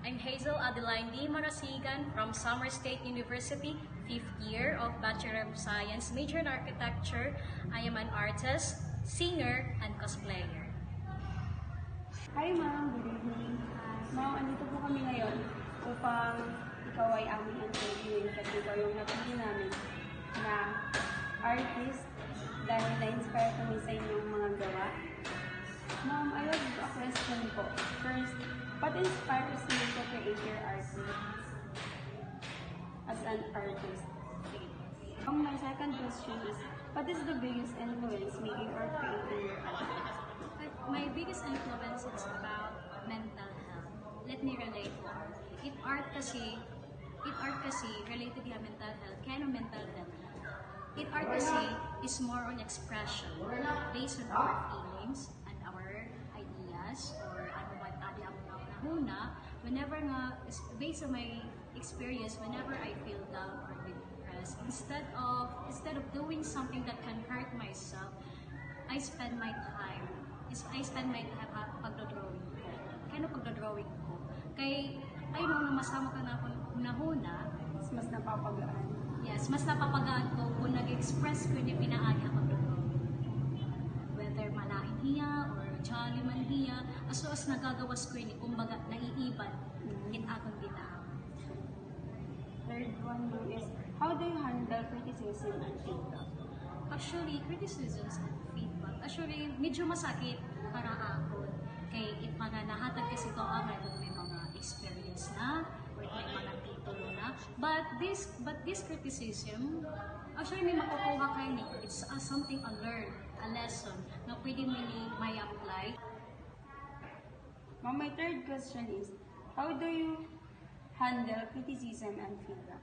I'm Hazel Adeline D. Marasigan from Summer State University, 5th year of Bachelor of Science, major in Architecture. I am an artist, singer, and cosplayer. Hi ma'am, good evening. Ma'am, andito po kami ngayon upang ikaw ay aming interviewin kasi ikaw yung napili namin na artist dahil na-inspire kami sa inyong mga gawa. Ma'am, I have a question po. First, what inspires you to create your art as an artist? My second question is, what is the biggest influence making or creating your art? My biggest influence is about mental health. Let me relate po. It art kasi related to mental health. Kaya mental health? It art kasi is more on expression based on our feelings and our ideas or ano man adi ang nahuna. Whenever nga, based on my experience, whenever I feel down or depressed, instead of doing something that can hurt myself, I spend my time pagdodrawing ko. Kaya pagdodrawing ko? Kay, I know na masama ka na ako nahuna. Mas napapagaan. Yes, mas napapagaan ko kung nag-express ko yung pinaagi ang pagdodrawing. Whether malain hiya or jolly man hiya, as well as nagagawas ko yun, kumbaga naiiban, akong bitaw. Third one is, how do you handle criticism and feedback? Actually, criticisms and feedback, medyo masakit para ako. Kay mga nahatag kasi ito kung may mga experience na or may mga titulo na. But this criticism, actually may makukuha kayo ni. It's something I learned, a lesson na pwede may apply. Ma'am, my third question is, how do you handle criticism and feedback?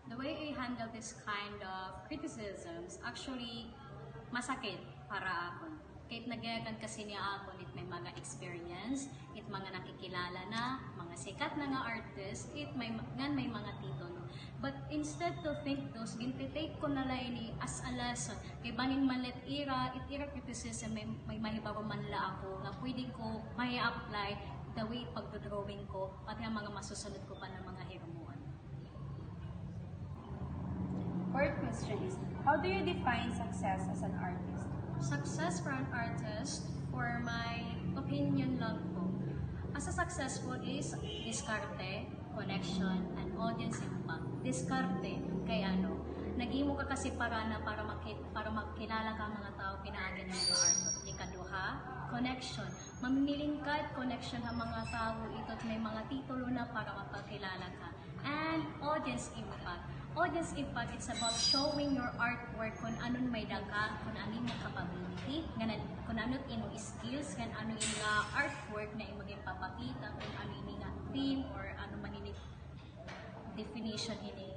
The way I handle this kind of criticisms, actually, masakit para ako. Kahit nagayakan kasi niya ako, it may mga experience, it mga nakikilala na, mga sikat na nga artist, it may mga titulo. But instead to think those, ginti-take ko na lang ini as a lesson. Kay banin man ira criticism, may mahibago man la ako, na pwede ko may apply the way pagdodrawing ko, pati ang mga masusunod ko pa ng mga hirumuan. Fourth question is, how do you define success as an artist? Success for an artist, for my opinion lang po, as a successful is diskarte, connection, and audience impact. Diskarte, kay nagimo ka kasi para makilala ka mga tao pinaagi ng mga art. Ikaduha, connection. Mamimiling ka connection ng mga tao ito't may mga titulo na para mapakilala ka. And audience impact. Audience impact, it's about showing your artwork kung anong may daga, kung anong yung capability, kung anong ino skills, kung anong yung artwork na yung maging papakita, kung ano yung theme or ano man yung definition ini